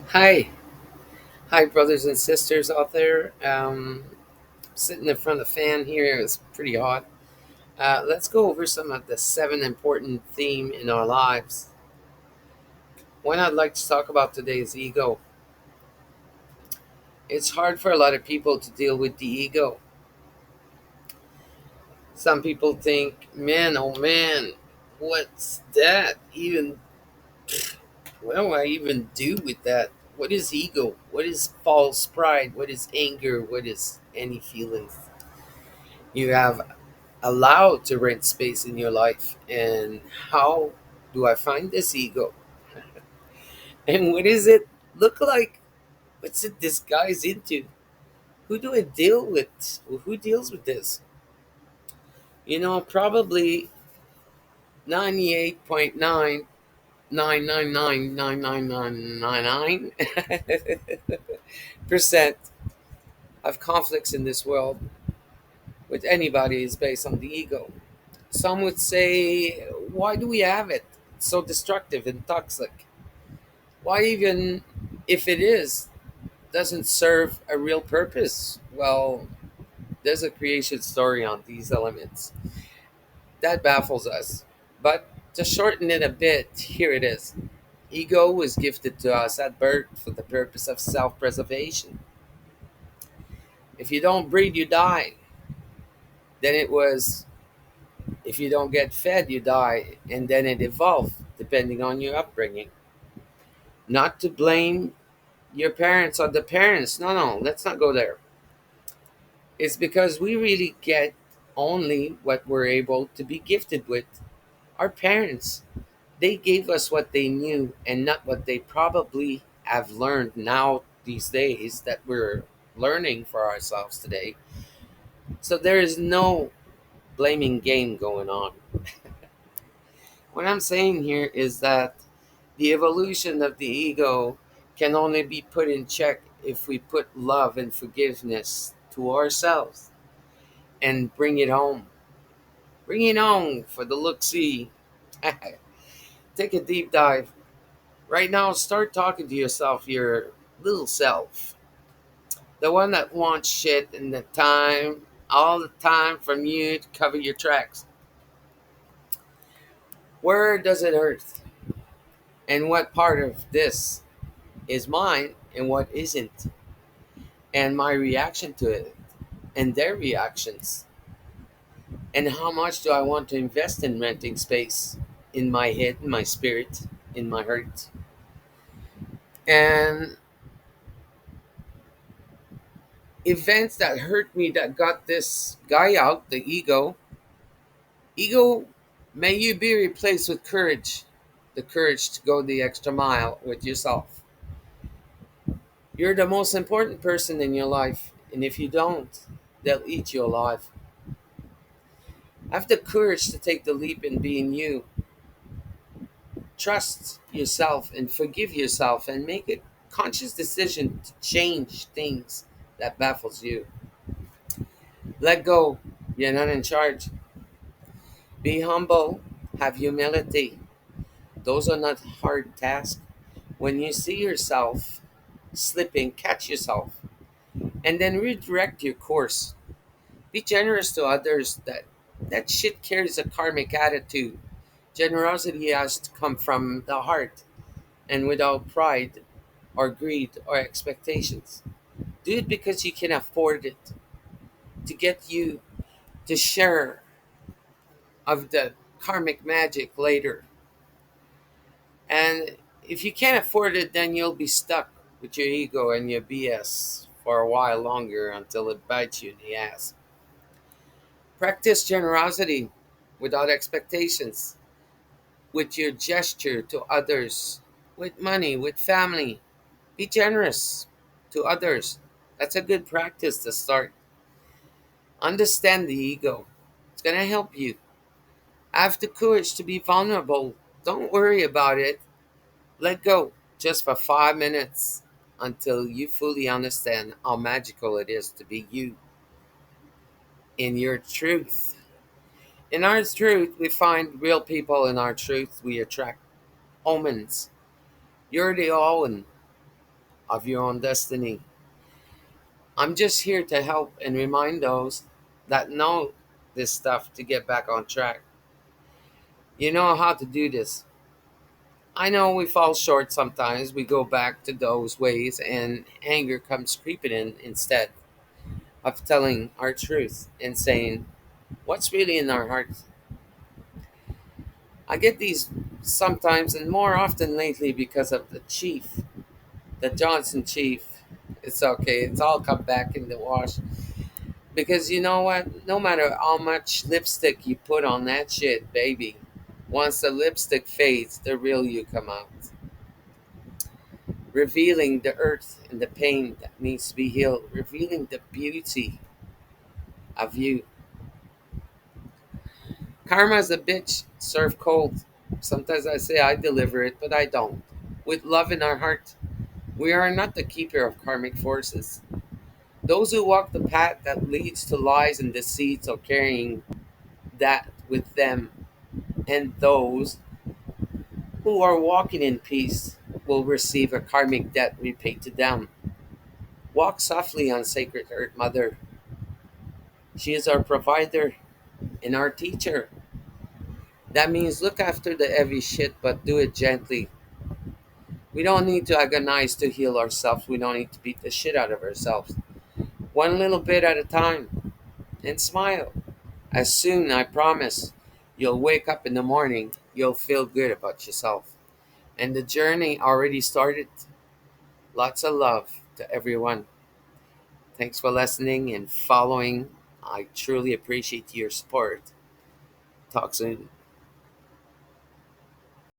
Hi, hi, brothers and sisters out there. Sitting in front of the fan here. It's pretty hot. Let's go over some of the seven important theme in our lives. One I'd like to talk about today is ego. It's hard for a lot of people to deal with the ego. Some people think, man, oh man, what's that? Even what do I even do with that? What is ego? What is false pride? What is anger? What is any feelings you have allowed to rent space in your life? And how do I find this ego? And what does it look like? What's it disguised into? Who do I deal with? Who deals with this? Probably 98.9999999% of conflicts in this world with anybody is based on the ego. Some would say, why do we have it? It's so destructive and toxic. Why even if it is doesn't serve a real purpose? Well, there's a creation story on these elements that baffles us. But to shorten it a bit, here it is. Ego was gifted to us at birth for the purpose of self-preservation. If you don't breathe, you die. Then it was, if you don't get fed, you die. And then it evolved depending on your upbringing. Not to blame your parents or the parents. No, no, let's not go there. It's because we really get only what we're able to be gifted with. Our parents, they gave us what they knew and not what they probably have learned now these days that we're learning for ourselves today. So there is no blaming game going on. What I'm saying here is that the evolution of the ego can only be put in check if we put love and forgiveness to ourselves and bring it home. Bring it home for the look see. Take a deep dive. Right now, start talking to yourself, your little self. The one that wants shit and the time, all the time from you to cover your tracks. Where does it hurt? And what part of this is mine and what isn't? And my reaction to it and their reactions. And how much do I want to invest in renting space in my head, in my spirit, in my heart? And events that hurt me that got this guy out, the ego. Ego, may you be replaced with courage. The courage to go the extra mile with yourself. You're the most important person in your life. And if you don't, they'll eat you alive. Have the courage to take the leap in being you. Trust yourself and forgive yourself and make a conscious decision to change things that baffles you. Let go. You're not in charge. Be humble. Have humility. Those are not hard tasks. When you see yourself slipping, catch yourself and then redirect your course. Be generous to others. That shit carries a karmic attitude. Generosity has to come from the heart and without pride or greed or expectations. Do it because you can afford it to get you to share of the karmic magic later. And if you can't afford it, then you'll be stuck with your ego and your BS for a while longer until it bites you in the ass. Practice generosity without expectations, with your gesture to others, with money, with family. Be generous to others. That's a good practice to start. Understand the ego. It's going to help you. Have the courage to be vulnerable. Don't worry about it. Let go just for 5 minutes until you fully understand how magical it is to be you in your truth. In our truth, we find real people. In our truth, we attract omens. You're the omen. of your own destiny. I'm just here to help and remind those that know this stuff to get back on track. You know how to do this. I know we fall short sometimes. We go back to those ways, and anger comes creeping in instead of telling our truth and saying what's really in our hearts. I get these sometimes and more often lately because of the chief, the Johnson chief. It's okay, it's all come back in the wash. Because you know what? No matter how much lipstick you put on that shit, baby, once the lipstick fades, the real you come out, revealing the earth and the pain that needs to be healed, revealing the beauty of you. Karma's a bitch, serve cold. Sometimes I say I deliver it, but I don't. With love in our heart, we are not the keeper of karmic forces. Those who walk the path that leads to lies and deceits are carrying that with them, and those who are walking in peace will receive a karmic debt repaid to them. Walk softly on sacred earth, Mother. She is our provider and our teacher. That means look after the heavy shit, but do it gently. We don't need to agonize to heal ourselves. We don't need to beat the shit out of ourselves. One little bit at a time. And smile. As soon, I promise, you'll wake up in the morning, you'll feel good about yourself. And the journey already started. Lots of love to everyone. Thanks for listening and following. I truly appreciate your support. Talk soon.